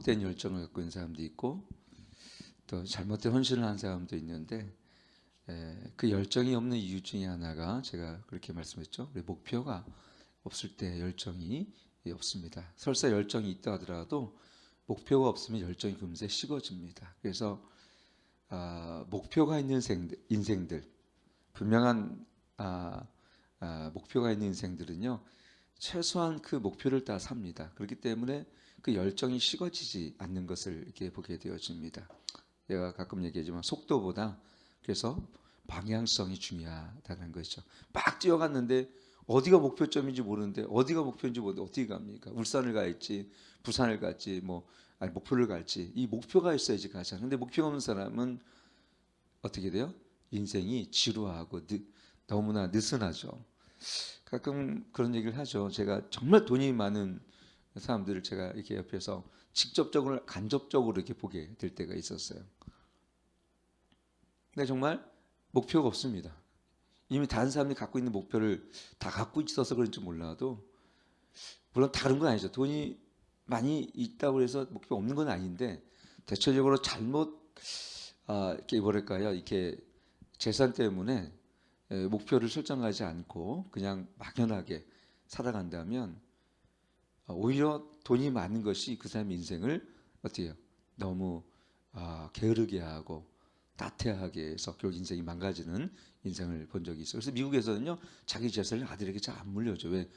잘못된 열정을 갖고 있는 사람도 있고 또 잘못된 헌신을 한 사람도 있는데 그 열정이 없는 이유 중에 하나가 제가 그렇게 말씀했죠. 우리 목표가 없을 때 열정이 없습니다. 설사 열정이 있다 하더라도 목표가 없으면 열정이 금세 식어집니다. 그래서 목표가 있는 인생들, 분명한 목표가 있는 인생들은요, 최소한 그 목표를 따라 삽니다. 그렇기 때문에 그 열정이 식어지지 않는 것을 이렇게 보게 되어집니다. 제가 가끔 얘기하지만 속도보다 그래서 방향성이 중요하다는 것이죠. 막 뛰어갔는데 어디가 목표점인지 모르는데 어디가 목표인지 모르는데 어떻게 갑니까? 울산을 갈지 부산을 갈지 목표를 갈지 이 목표가 있어야지 가잖아요. 근데 목표가 없는 사람은 어떻게 돼요? 인생이 지루하고 너무나 느슨하죠. 가끔 그런 얘기를 하죠. 제가 정말 돈이 많은 사람들을 제가 이렇게 옆에서 직접적으로 간접적으로 이렇게 보게 될 때가 있었어요. 근데 정말 목표가 없습니다. 이미 다른 사람이 갖고 있는 목표를 다 갖고 있어서 그런지 몰라도, 물론 다른 건 아니죠. 돈이 많이 있다고 해서 목표가 없는 건 아닌데 대체적으로 잘못 이렇게 뭐랄까요, 이렇게 재산 때문에 목표를 설정하지 않고 그냥 막연하게 살아간다면 오히려 돈이 많은 것이 그 사람의 인생을 어떻게 해요? 너무 게으르게 하고 나태하게 해서 결국 인생이 망가지는 인생을 본 적이 있어요. 그래서 미국에서는요, 자기 재산을 아들에게 잘 안 물려줘. 왜?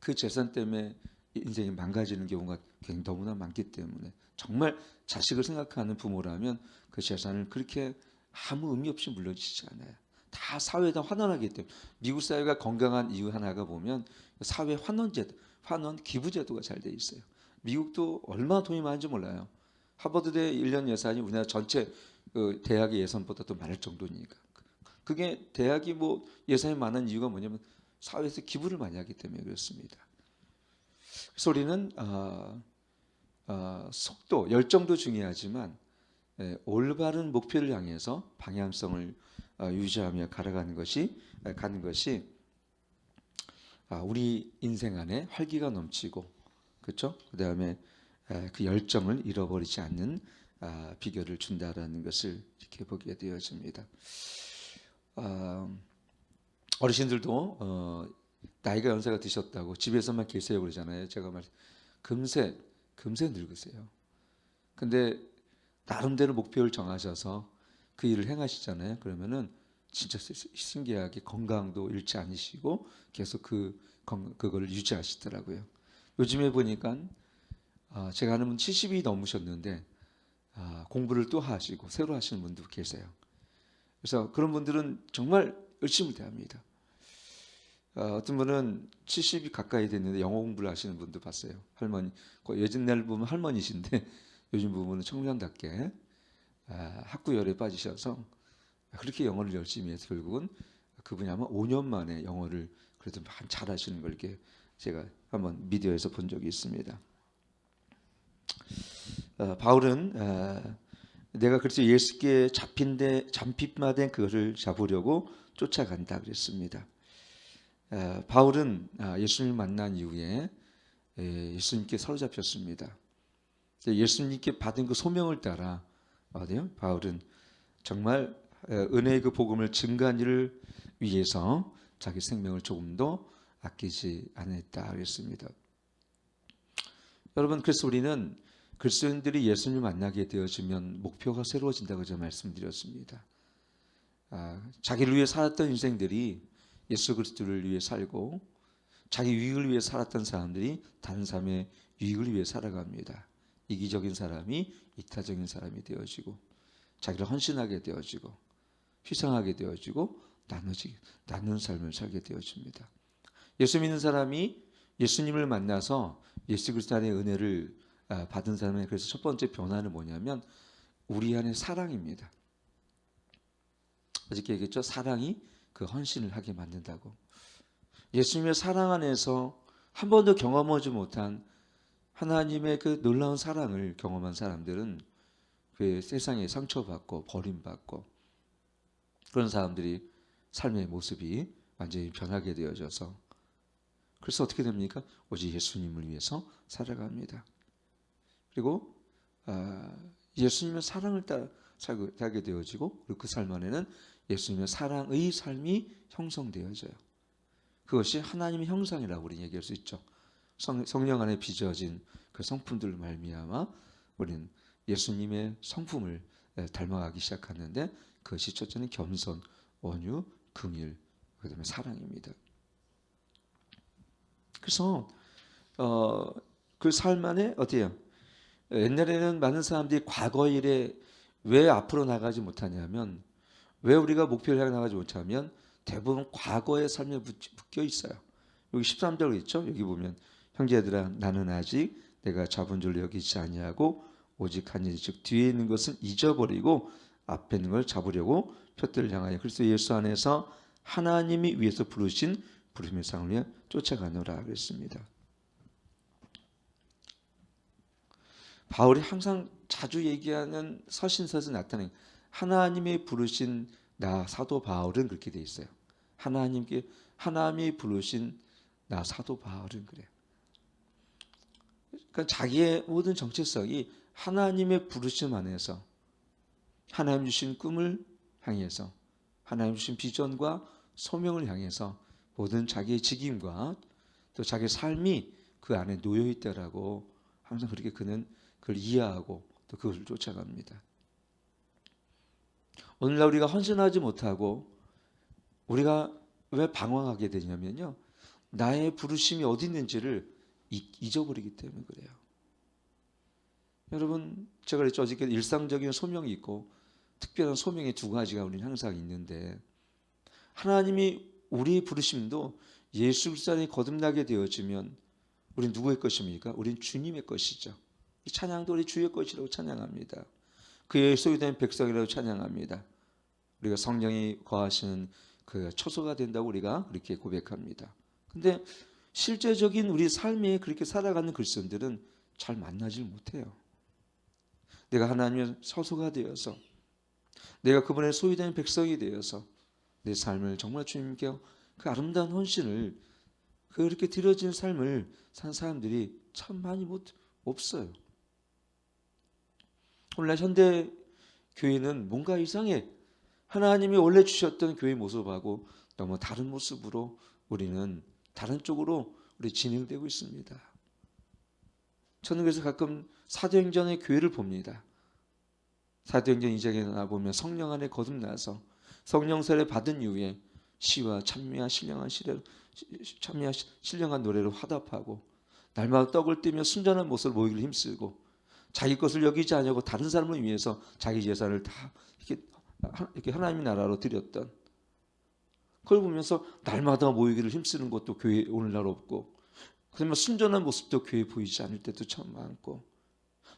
그 재산 때문에 인생이 망가지는 경우가 굉장히 너무나 많기 때문에, 정말 자식을 생각하는 부모라면 그 재산을 그렇게 아무 의미 없이 물려주지 않아요. 다 사회에다 환원하기 때문에. 미국 사회가 건강한 이유 하나가 보면 사회 환원제도, 환원 기부제도가 잘 돼 있어요. 미국도 얼마나 돈이 많은지 몰라요. 하버드대 1년 예산이 우리나라 전체 대학의 예산보다도 많을 정도니까. 그게 대학이 예산이 많은 이유가 뭐냐면 사회에서 기부를 많이 하기 때문에 그렇습니다. 그래서 우리는 속도, 열정도 중요하지만 올바른 목표를 향해서 방향성을 유지하며 가는 것이 우리 인생 안에 활기가 넘치고, 그렇죠? 그다음에 그 열정을 잃어버리지 않는 비결을 준다라는 것을 이렇게 보게 되어집니다. 어르신들도 나이가 연세가 드셨다고 집에서만 계세요 그러잖아요. 제가 금세 늙으세요. 근데 나름대로 목표를 정하셔서 그 일을 행하시잖아요. 그러면은 진짜 신기하게 건강도 잃지 않으시고 계속 그걸 유지하시더라고요. 요즘에 보니까 제가 아는 분 70이 넘으셨는데 공부를 또 하시고 새로 하시는 분도 계세요. 그래서 그런 분들은 정말 열심히 대합니다. 어떤 분은 70이 가까이 됐는데 영어 공부를 하시는 분도 봤어요. 할머니, 예전날 보면 할머니신데 요즘 보면 청년답게 학구열에 빠지셔서 그렇게 영어를 열심히 해서 결국은 그분이 아마 5년 만에 영어를 그래도 잘하시는 걸 이렇게 제가 한번 미디어에서 본 적이 있습니다. 바울은 내가 그래서 예수께 잡힌바된 그것을 잡으려고 쫓아간다 그랬습니다. 바울은 예수님을 만난 이후에 예수님께 사로잡혔습니다. 예수님께 받은 그 소명을 따라 바울은 정말 은혜의 그 복음을 증거한 일을 위해서 자기 생명을 조금도 아끼지 않았다 그랬습니다. 여러분, 그래서 우리는 그리스도인들이 예수님을 만나게 되어지면 목표가 새로워진다고 제가 말씀드렸습니다. 자기를 위해 살았던 인생들이 예수 그리스도를 위해 살고, 자기 유익을 위해 살았던 사람들이 다른 사람의 유익을 위해 살아갑니다. 이기적인 사람이 이타적인 사람이 되어지고, 자기를 헌신하게 되어지고, 희생하게 되어지고, 나누는 삶을 살게 되어집니다. 예수 믿는 사람이 예수님을 만나서 예수 그리스도 안의 은혜를 받은 사람의 그래서 첫 번째 변화는 뭐냐면 우리 안에 사랑입니다. 어저께 얘기했죠. 사랑이 그 헌신을 하게 만든다고. 예수님의 사랑 안에서 한 번도 경험하지 못한 하나님의 그 놀라운 사랑을 경험한 사람들은 그 세상에 상처받고 버림받고 그런 사람들이 삶의 모습이 완전히 변하게 되어져서, 그래서 어떻게 됩니까? 오직 예수님을 위해서 살아갑니다. 그리고 예수님의 사랑을 따라 살게 되어지고, 그리고 그 삶 안에는 예수님의 사랑의 삶이 형성되어져요. 그것이 하나님의 형상이라고 우리는 얘기할 수 있죠. 성령 안에 빚어진 그 성품들을 말미암아 우리는 예수님의 성품을 닮아가기 시작하는데, 그것이 첫째는 겸손, 온유, 긍휼, 그다음에 사랑입니다. 그래서 그 삶 안에 어때요? 옛날에는 많은 사람들이 과거 일에 왜 앞으로 나가지 못하냐면, 왜 우리가 목표를 향해 나가지 못하면 대부분 과거의 삶에 묶여 있어요. 여기 13절에 있죠. 여기 보면 형제들아 나는 아직 내가 잡은 줄 여기지 아니하고 오직 한 일, 즉 뒤에 있는 것은 잊어버리고 앞에 있는 걸 잡으려고 표대를 향하여 그리스도 예수 안에서 하나님이 위에서 부르신 부르심의 상을 위해 쫓아가노라 그랬습니다. 바울이 항상 자주 얘기하는 서신서에서 나타낸 하나님이 부르신 나 사도 바울은 그렇게 돼 있어요. 하나님이 부르신 나 사도 바울은 그래요. 그러니까 자기의 모든 정체성이 하나님의 부르심 안에서, 하나님 주신 꿈을 향해서, 하나님 주신 비전과 소명을 향해서 모든 자기의 직임과 또 자기의 삶이 그 안에 놓여 있다라고 항상 그렇게 그는 그걸 이해하고 또 그것을 쫓아갑니다. 오늘날 우리가 헌신하지 못하고 우리가 왜 방황하게 되냐면요, 나의 부르심이 어디 있는지를 잊어버리기 때문에 그래요. 여러분, 제가 그랬죠. 어저께 일상적인 소명이 있고 특별한 소명이 두 가지가 우리는 항상 있는데, 하나님이 우리의 부르심도 예수 그리스도 안에 거듭나게 되어지면 우리는 누구의 것입니까? 우리는 주님의 것이죠. 이 찬양도 우리 주의 것이라고 찬양합니다. 그의 소유된 백성이라고 찬양합니다. 우리가 성령이 거하시는 그 초소가 된다고 우리가 그렇게 고백합니다. 근데 실제적인 우리 삶에 그렇게 살아가는 그리스도인들은 잘 만나질 못해요. 내가 하나님의 소소가 되어서, 내가 그분의 소유된 백성이 되어서 내 삶을 정말 주님께 그 아름다운 헌신을, 그렇게 드려진 삶을 산 사람들이 참 많이 없어요. 오늘날 현대 교회는 뭔가 이상해. 하나님이 원래 주셨던 교회 모습하고 너무 다른 모습으로 우리는 다른 쪽으로 우리 진행되고 있습니다. 저는 그래서 가끔 사도행전의 교회를 봅니다. 사도행전 2장에 나보면 성령 안에 거듭나서 성령 세례 받은 이후에 시와 찬미와 신령한 노래로 화답하고 날마다 떡을 떼며 순전한 모습을 보이기를 힘쓰고 자기 것을 여기지 않냐고 다른 사람을 위해서 자기 재산을 다 이렇게 하나님의 나라로 드렸던, 그걸 보면서 날마다 모이기를 힘쓰는 것도 교회 오늘날 없고, 그러면 순전한 모습도 교회에 보이지 않을 때도 참 많고,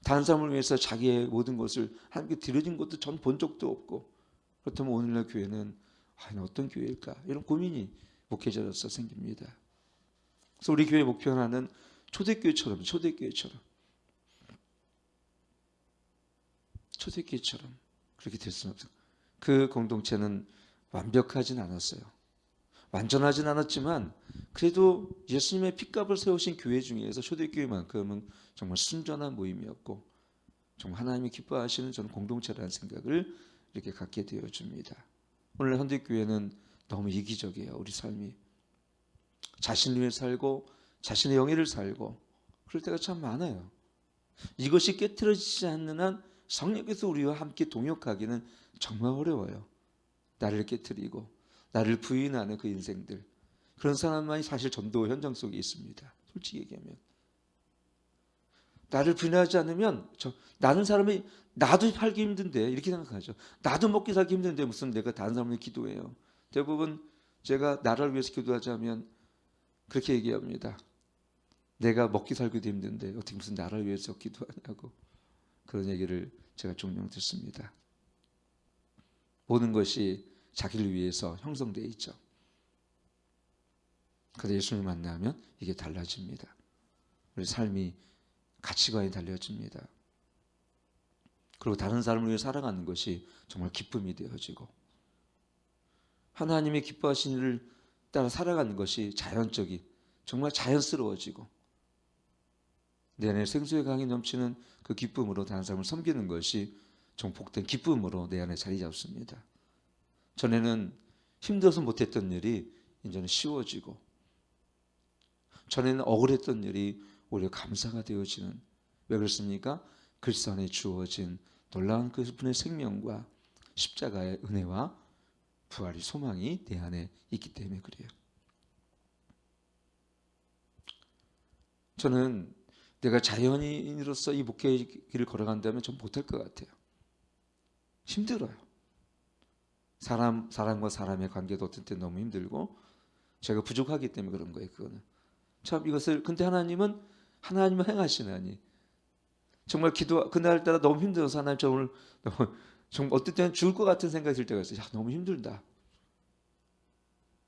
다른 사람을 위해서 자기의 모든 것을 하나님께 드려진 것도 전 본 적도 없고, 그렇다면 오늘날 교회는 어떤 교회일까? 이런 고민이 목회자로서 생깁니다. 그래서 우리 교회 목표 하나는 초대교회처럼 그렇게 됐으면 없어요. 그 공동체는 완벽하진 않았어요. 완전하진 않았지만 그래도 예수님의 핏값을 세우신 교회 중에서 초대교회만큼은 정말 순전한 모임이었고, 정말 하나님이 기뻐하시는 저는 공동체라는 생각을 이렇게 갖게 되어줍니다. 오늘 현대교회는 너무 이기적이에요. 우리 삶이 자신을 위해 살고 자신의 영예를 살고 그럴 때가 참 많아요. 이것이 깨트려지지 않는 한 성령께서 우리와 함께 동역하기는 정말 어려워요. 나를 깨트리고 나를 부인하는 그 인생들, 그런 사람만이 사실 전도 현장 속에 있습니다. 솔직히 얘기하면 나를 부인하지 않으면 나는 사람이 나도 살기 힘든데 이렇게 생각하죠. 나도 먹기 살기 힘든데 무슨 내가 다른 사람을 기도해요. 대부분 제가 나라를 위해서 기도하자면 그렇게 얘기합니다. 내가 먹기 살기도 힘든데 어떻게 무슨 나라를 위해서 기도하냐고, 그런 얘기를 제가 종종 듣습니다. 모든 것이 자기를 위해서 형성되어 있죠. 그런데 예수님을 만나면 이게 달라집니다. 우리 삶이 가치관이 달라집니다. 그리고 다른 사람을 위해 살아가는 것이 정말 기쁨이 되어지고, 하나님이 기뻐하시는 일을 따라 살아가는 것이 정말 자연스러워지고, 내 안에 생수의 강이 넘치는 그 기쁨으로 다른 사람을 섬기는 것이 좀 복된 기쁨으로 내 안에 자리 잡습니다. 전에는 힘들어서 못했던 일이 이제는 쉬워지고, 전에는 억울했던 일이 오히려 감사가 되어지는, 왜 그렇습니까? 그리스도 안에 주어진 놀라운 그분의 생명과 십자가의 은혜와 부활의 소망이 내 안에 있기 때문에 그래요. 저는 내가 자연인으로서 이 목회의 길을 걸어간다면 전 못할 것 같아요. 힘들어요. 사람과 사람의 관계도 어떤 때 너무 힘들고, 제가 부족하기 때문에 그런 거예요. 그거는 참 이것을, 근데 하나님은 행하시나니, 정말 그날따라 너무 힘들어서 하나님, 저 오늘 너무, 정말 어떨 때는 죽을 것 같은 생각이 들 때가 있어요. 야, 너무 힘들다.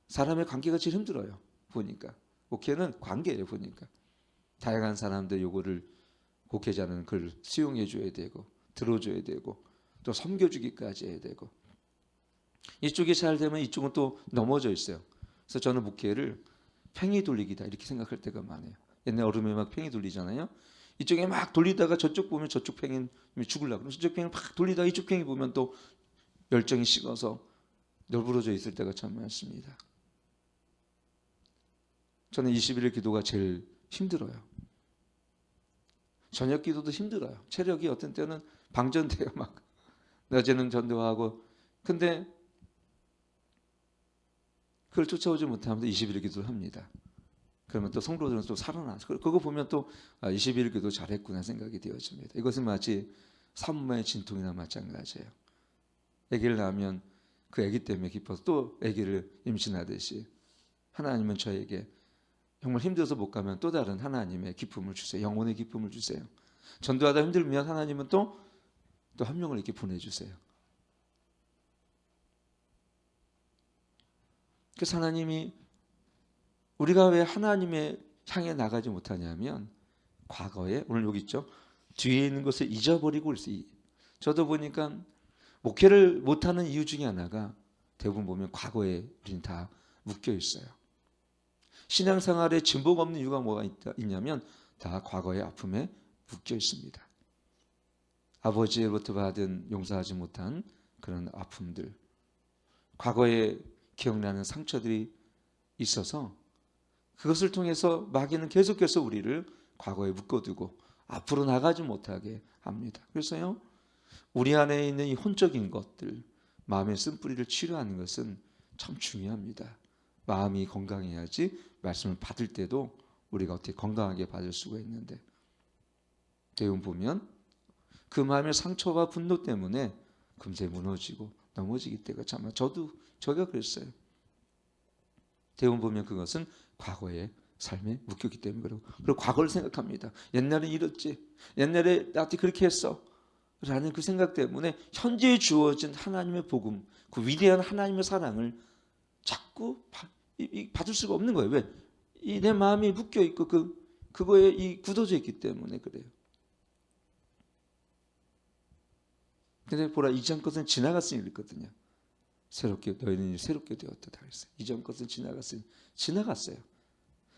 사람의 관계가 제일 힘들어요. 보니까 목회는 관계예요. 보니까 다양한 사람들 요구를 목회자는 그걸 수용해 줘야 되고, 들어줘야 되고, 또 섬겨주기까지 해야 되고, 이쪽이 잘 되면 이쪽은 또 넘어져 있어요. 그래서 저는 목회를 팽이 돌리기다 이렇게 생각할 때가 많아요. 옛날 얼음에 막 팽이 돌리잖아요. 이쪽에 막 돌리다가 저쪽 보면 저쪽 팽이 죽으려고 그러면 저쪽 팽이 막 돌리다가 이쪽 팽이 보면 또 열정이 식어서 널브러져 있을 때가 참 많습니다. 저는 21일 기도가 제일 힘들어요. 저녁 기도도 힘들어요. 체력이 어떤 때는 방전돼요. 막 낮에는 전도하고, 근데 그걸 쫓아오지 못하면서 21일 기도를 합니다. 그러면 또 성도들은 또 살아나서 그거 보면 또 21일 기도 잘했구나 생각이 되어집니다. 이것은 마치 산모의 진통이나 마찬가지예요. 아기를 낳으면 그 아기 때문에 기뻐서 또 아기를 임신하듯이, 하나님은 저에게 정말 힘들어서 못 가면 또 다른 하나님의 기쁨을 주세요. 영혼의 기쁨을 주세요. 전도하다 힘들면 하나님은 또 한 명을 이렇게 보내주세요. 그래서 하나님이, 우리가 왜 하나님의 향해 나가지 못하냐면, 과거에, 오늘 여기 있죠, 뒤에 있는 것을 잊어버리고 있어요. 저도 보니까 목회를 못하는 이유 중에 하나가 대부분 보면 과거에 우리는 다 묶여 있어요. 신앙생활에 진보가 없는 이유가 뭐가 있냐면 다 과거의 아픔에 묶여 있습니다. 아버지로부터 받은 용서하지 못한 그런 아픔들, 과거에 기억나는 상처들이 있어서 그것을 통해서 마귀는 계속해서 우리를 과거에 묶어두고 앞으로 나가지 못하게 합니다. 그래서요, 우리 안에 있는 이 혼적인 것들, 마음의 쓴뿌리를 치료하는 것은 참 중요합니다. 마음이 건강해야지 말씀을 받을 때도 우리가 어떻게 건강하게 받을 수가 있는데, 대부분 보면 그 마음의 상처와 분노 때문에 금세 무너지고 넘어지기 때가 참, 저가 그랬어요. 대부분 보면 그것은 과거의 삶에 묶였기 때문에 그러고, 그리고 과거를 생각합니다. 옛날에 이랬지, 옛날에 나한테 그렇게 했어 라는 그 생각 때문에 현재에 주어진 하나님의 복음, 그 위대한 하나님의 사랑을 자꾸 받을 수가 없는 거예요. 왜? 내 마음이 묶여 있고 그거에 굳어져 있기 때문에 그래요. 근데 보라, 이전 것은 지나갔으니 그랬거든요. 너희는 새롭게 되었다 다 그랬어요. 이전 것은 지나갔어요.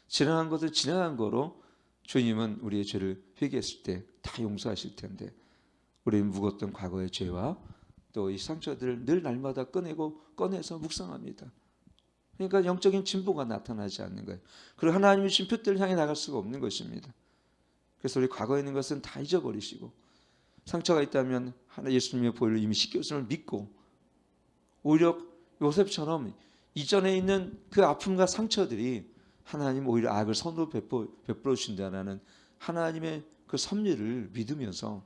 지나간 것은 지나간 거로 주님은 우리의 죄를 회개했을 때 다 용서하실 텐데, 우리는 묵었던 과거의 죄와 또 이 상처들을 늘 날마다 꺼내서 묵상합니다. 그러니까 영적인 진보가 나타나지 않는 거예요. 그리고 하나님의 주신 표대를 향해 나갈 수가 없는 것입니다. 그래서 우리 과거에 있는 것은 다 잊어버리시고, 상처가 있다면 예수님의 보혈을 이미 씻겼음을 믿고, 오히려 요셉처럼 이전에 있는 그 아픔과 상처들이 하나님 오히려 악을 선으로 베풀어 주신다는 하나님의 그 섭리를 믿으면서,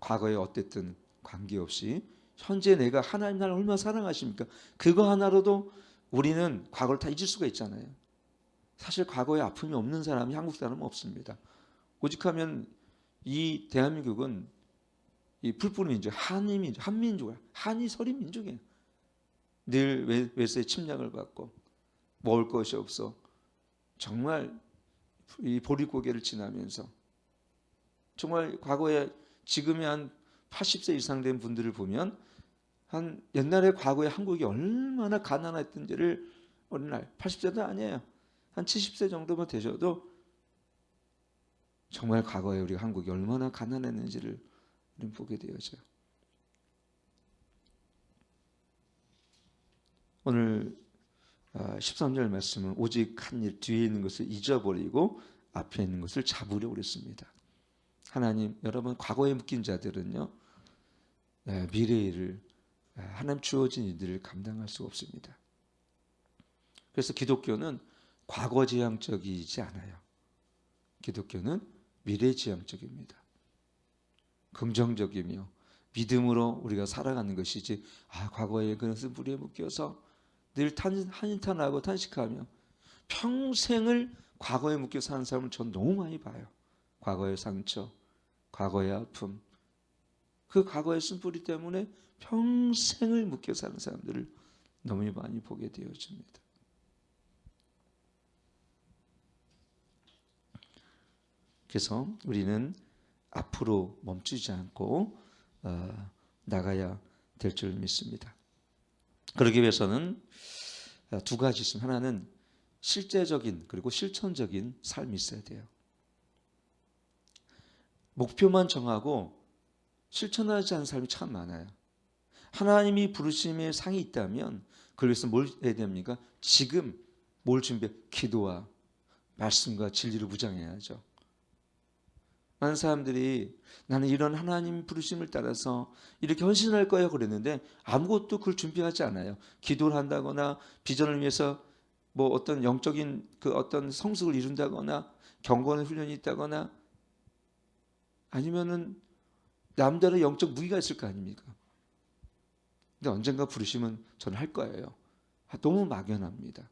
과거에 어땠든 관계없이 현재 내가 하나님 나를 얼마나 사랑하십니까? 그거 하나로도 우리는 과거를 다 잊을 수가 있잖아요. 사실 과거에 아픔이 없는 사람이 한국 사람은 없습니다. 오직하면 이 대한민국은 이 풀뿌리 민족, 한민족이야. 한이 서린 민족이에요. 늘 외세의 침략을 받고 먹을 것이 없어 정말 이 보릿고개를 지나면서, 정말 과거에, 지금이 한 80세 이상 된 분들을 보면 한 옛날에 과거에 한국이 얼마나 가난했던지를, 어느 날 80세도 아니에요. 한 70세 정도만 되셔도 정말 과거에 우리 한국이 얼마나 가난했는지를 우리는 보게 되어져요. 오늘 13절 말씀은 오직 한 일 뒤에 있는 것을 잊어버리고 앞에 있는 것을 잡으려고 그랬습니다. 하나님, 여러분 과거에 묶인 자들은요 미래의 일을 하나님 주어진 일들을 감당할 수 없습니다. 그래서 기독교는 과거지향적이지 않아요. 기독교는 미래지향적입니다. 긍정적이며 믿음으로 우리가 살아가는 것이지 과거의 그것을 무리에 묶여서 늘 한탄하고 탄식하며 평생을 과거에 묶여 사는 사람을 전 너무 많이 봐요. 과거의 상처, 과거의 아픔, 그 과거의 쓴뿌리 때문에 평생을 묶여 사는 사람들을 너무 많이 보게 되어집니다. 그래서 우리는 앞으로 멈추지 않고 나가야 될 줄 믿습니다. 그러기 위해서는 두 가지 있습니다. 하나는 실제적인 그리고 실천적인 삶이 있어야 돼요. 목표만 정하고 실천하지 않은 삶이 참 많아요. 하나님이 부르심의 상이 있다면 그걸 위해서 뭘 해야 됩니까? 지금 뭘 준비해? 기도와 말씀과 진리를 무장해야죠. 많은 사람들이 나는 이런 하나님 부르심을 따라서 이렇게 헌신할 거예요 그랬는데 아무것도 그걸 준비하지 않아요. 기도를 한다거나 비전을 위해서 뭐 어떤 영적인 그 어떤 성숙을 이룬다거나 경건의 훈련이 있다거나 아니면은 남다른 영적 무기가 있을 거 아닙니까? 근데 언젠가 부르심은 저는 할 거예요. 너무 막연합니다.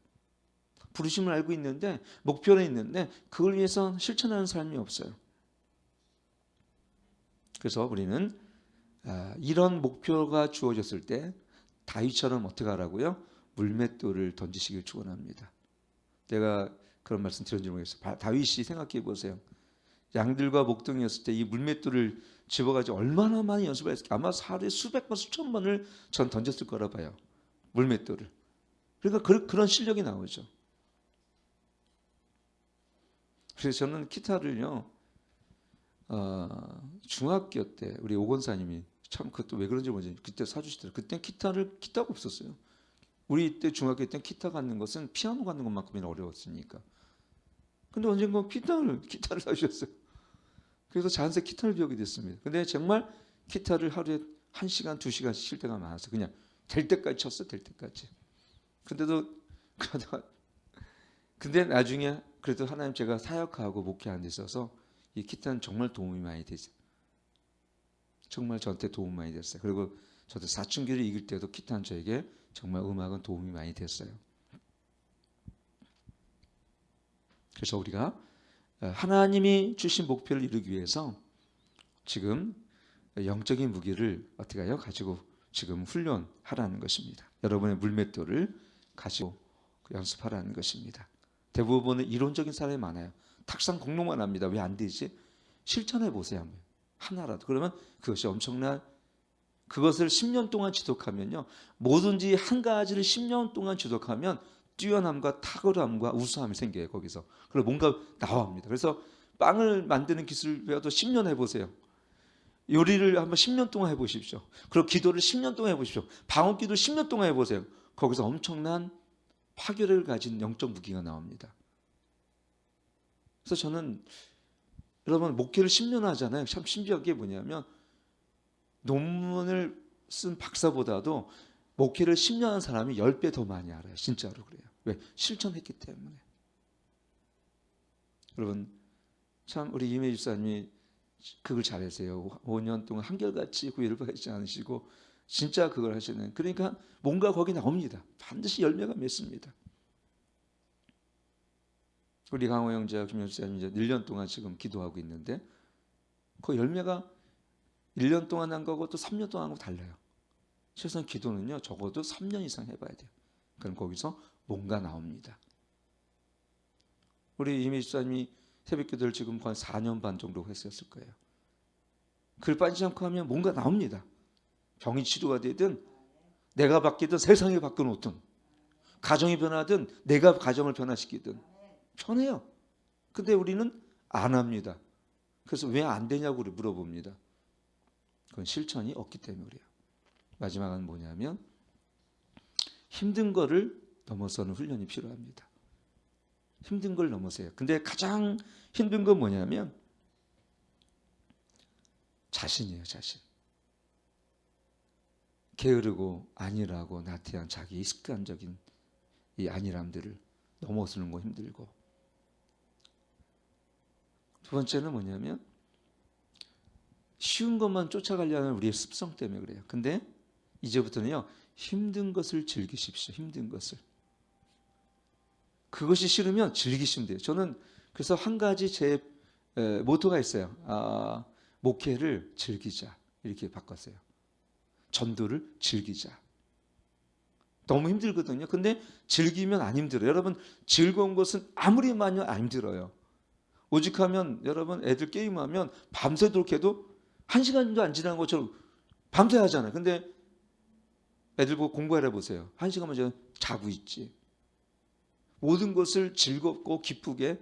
부르심을 알고 있는데 목표는 있는데 그걸 위해서 실천하는 삶이 없어요. 그래서 우리는 이런 목표가 주어졌을 때 다윗처럼 어떻게 하라고요? 물맷돌을 던지시길 축원합니다. 내가 그런 말씀 드렸는지 모르겠어요. 다윗이 생각해 보세요. 양들과 목동이었을 때 이 물맷돌을 집어가지고 얼마나 많이 연습을 했을까? 아마 하루에 수백 번, 수천 번을 전 던졌을 거라 봐요. 물맷돌을. 그러니까 그런 실력이 나오죠. 그래서 저는 기타를요. 중학교 때 우리 오건사님이 참 그것도 왜 그런지 모르겠어요. 그때 사주시더라고요. 그때 기타가 없었어요. 우리 때 중학교 때 기타 갖는 것은 피아노 갖는 것만큼이나 어려웠으니까. 근데 언젠가 기타를 사주셨어요. 그래서 자연스레 기타를 배우게 됐습니다. 근데 정말 기타를 하루에 1시간, 2시간씩 칠 때가 많아서 그냥 될 때까지 쳤어, 될 때까지. 근데 나중에 그래도 하나님 제가 사역하고 목회하는 데 있어서 이 기타는 정말 도움이 많이 되죠. 정말 저한테 도움 많이 됐어요. 그리고 저도 사춘기를 이길 때도 기타는 저에게 정말 음악은 도움이 많이 됐어요. 그래서 우리가 하나님이 주신 목표를 이루기 위해서 지금 영적인 무기를 어떻게 해요? 가지고 지금 훈련하라는 것입니다. 여러분의 물맷돌을 가지고 연습하라는 것입니다. 대부분은 이론적인 사람이 많아요. 탁상 공론만 합니다. 왜 안 되지? 실천해 보세요. 한번. 하나라도. 그러면 그것이 엄청난 그것을 10년 동안 지속하면요. 뭐든지 한 가지를 10년 동안 지속하면 뛰어남과 탁월함과 우수함이 생겨요. 거기서. 그리고 뭔가 나옵니다. 그래서 빵을 만드는 기술을 배워도 10년 해보세요. 요리를 한번 10년 동안 해보십시오. 그리고 기도를 10년 동안 해보십시오. 방언기도 10년 동안 해보세요. 거기서 엄청난 파괴를 가진 영적 무기가 나옵니다. 그래서 저는 여러분 목회를 10년 하잖아요. 참 신기한 게 뭐냐면 논문을 쓴 박사보다도 목회를 10년 한 사람이 10배 더 많이 알아요. 진짜로 그래요. 왜? 실천했기 때문에. 여러분 참 우리 이메일 집사님이 그걸 잘하세요. 5년 동안 한결같이 구애를 받지 않으시고 진짜 그걸 하시는. 그러니까 뭔가 거기 나옵니다. 반드시 열매가 맺습니다. 우리 강호 형제와 김현 집사님 이제 1년 동안 지금 기도하고 있는데 그 열매가 1년 동안 한 거고 또 3년 동안 한 거 달라요. 최소한 기도는요 적어도 3년 이상 해봐야 돼요. 그럼 거기서 뭔가 나옵니다. 우리 이미 집사님이 새벽기도를 지금 거의 4년 반 정도 했었을 거예요. 글 빠지지 않고 하면 뭔가 나옵니다. 병이 치료가 되든 내가 바뀌든 세상이 바꿔놓든 가정이 변하든 내가 가정을 변화시키든 편해요. 근데 우리는 안 합니다. 그래서 왜 안 되냐고 물어봅니다. 그건 실천이 없기 때문에 그래요. 마지막은 뭐냐면 힘든 거를 넘어서는 훈련이 필요합니다. 힘든 걸 넘어서요. 근데 가장 힘든 건 뭐냐면 자신이에요. 자신. 게으르고 안일하고 나태한 자기 습관적인 이 안일함들을 넘어서는 거 힘들고, 두 번째는 뭐냐면 쉬운 것만 쫓아가려는 우리의 습성 때문에 그래요. 근데 이제부터는요, 힘든 것을 즐기십시오. 힘든 것을. 그것이 싫으면 즐기시면 돼요. 저는 그래서 한 가지 제 모토가 있어요. 목회를 즐기자, 이렇게 바꿨어요. 전도를 즐기자. 너무 힘들거든요. 근데 즐기면 안 힘들어요. 여러분, 즐거운 것은 아무리 많이 안 힘들어요. 오직하면 여러분, 애들 게임하면 밤새도록 해도 1시간도 안 지난 것처럼 밤새 하잖아요. 근데 애들 보고 공부하라 보세요. 1시간만 제가 자고 있지. 모든 것을 즐겁고 기쁘게,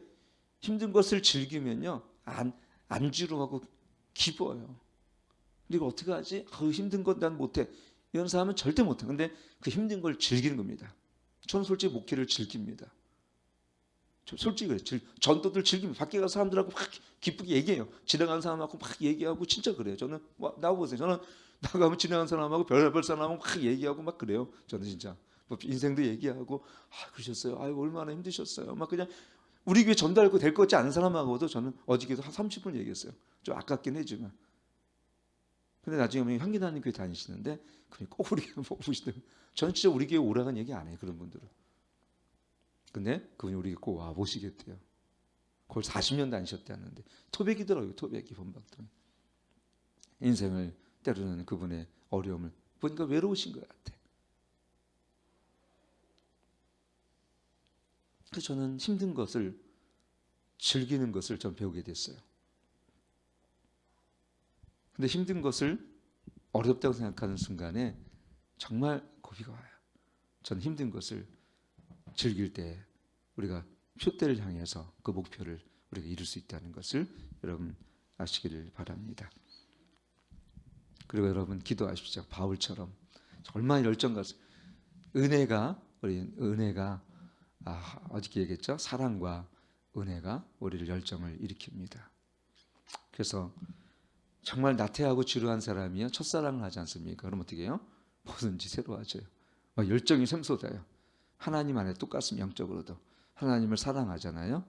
힘든 것을 즐기면요, 안 지루하고 기뻐요. 그리고 어떻게 하지? 힘든 건 난 못해. 이런 사람은 절대 못해. 근데 그 힘든 걸 즐기는 겁니다. 저는 솔직히 목회를 즐깁니다. 솔직히 그래요. 전도들 즐깁니다. 밖에 가서 사람들하고 막 기쁘게 얘기해요. 지나가는 사람하고 막 얘기하고 진짜 그래요. 저는 나와보세요. 저는 나가면 지나가는 사람하고 별별 사람하고 막 얘기하고 막 그래요. 저는 진짜 인생도 얘기하고, 그러셨어요. 아유, 얼마나 힘드셨어요. 막 그냥 우리 교회 전달고 될 것 같지 않은 사람하고도 저는 어저께도 한 30분 얘기했어요. 좀 아깝긴 해지만. 근데 나중에 향기나는 교회 다니시는데 꼭 우리 교회 보시더라고요. 저는 진짜 우리 교회 오라는 얘기 안 해요. 그런 분들은. 근데 그분이 우리 교회 꼭 와보시겠대요. 그걸 40년 다니셨다는데 토백이더라고요. 토백이 본방들. 인생을 때로는 그분의 어려움을 보니까 외로우신 것 같아. 그래서 저는 힘든 것을 즐기는 것을 전 배우게 됐어요. 근데 힘든 것을 어렵다고 생각하는 순간에 정말 고비가 와요. 저는 힘든 것을 즐길 때 우리가 표대를 향해서 그 목표를 우리가 이룰 수 있다는 것을 여러분 아시기를 바랍니다. 그리고 여러분 기도하십시오. 바울처럼 얼마나 열정 가서 은혜가 어저께 얘기했죠? 사랑과 은혜가 우리를 열정을 일으킵니다. 그래서 정말 나태하고 지루한 사람이요, 첫사랑을 하지 않습니까? 그럼 어떻게 해요? 뭐든지 새로워져요. 열정이 샘솟아요. 하나님 안에 똑같습니다. 영적으로도 하나님을 사랑하잖아요.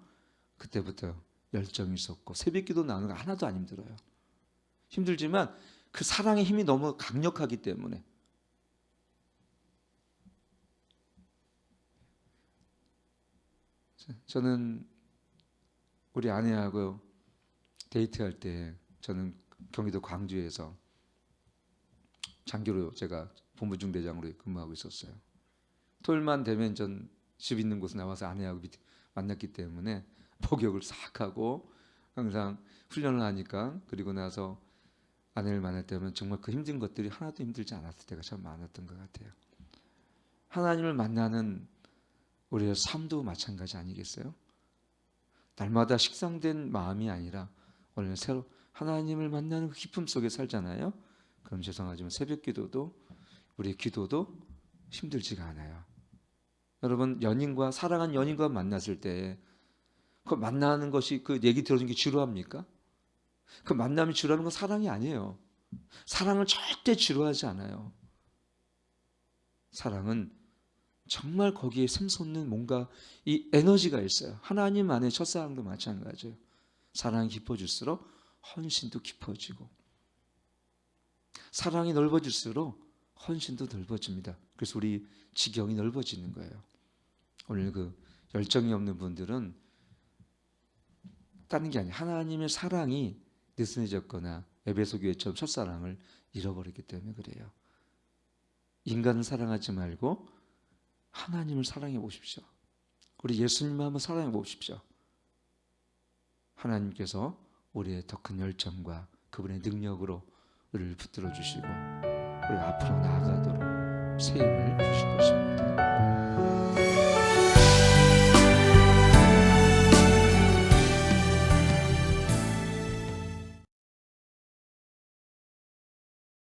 그때부터 열정이 솟고 새벽기도 나오는 거 하나도 안 힘들어요. 힘들지만 그 사랑의 힘이 너무 강력하기 때문에. 저는 우리 아내하고 데이트할 때 저는 경기도 광주에서 장교로 제가 본부중대장으로 근무하고 있었어요. 토요일만 되면 전 집 있는 곳에 나와서 아내하고 만났기 때문에 복역을 싹 하고 항상 훈련을 하니까, 그리고 나서 아내를 만날 때면 정말 그 힘든 것들이 하나도 힘들지 않았을 때가 참 많았던 것 같아요. 하나님을 만나는 우리의 삶도 마찬가지 아니겠어요? 날마다 식상된 마음이 아니라 오늘 새로 하나님을 만나는 그 기쁨 속에 살잖아요. 그럼 죄송하지만 새벽 기도도, 우리의 기도도 힘들지가 않아요. 여러분, 사랑한 연인과 만났을 때 그 만나는 것이, 그 얘기 들어주는 게 지루합니까? 그 만남이 지루하는 건 사랑이 아니에요. 사랑은 절대 지루하지 않아요. 사랑은 정말 거기에 샘솟는 뭔가 이 에너지가 있어요. 하나님 안에 첫사랑도 마찬가지예요. 사랑이 깊어질수록 헌신도 깊어지고, 사랑이 넓어질수록 헌신도 넓어집니다. 그래서 우리 지경이 넓어지는 거예요. 오늘 그 열정이 없는 분들은 다른 게 아니에요. 하나님의 사랑이 느슨해졌거나 에베소 교회처럼 첫사랑을 잃어버렸기 때문에 그래요. 인간을 사랑하지 말고 하나님을 사랑해 보십시오. 우리 예수님을 한번 사랑해 보십시오. 하나님께서 우리의 더 큰 열정과 그분의 능력으로 우리를 붙들어 주시고 우리가 앞으로 나아가도록 새 힘을 주실 것입니다.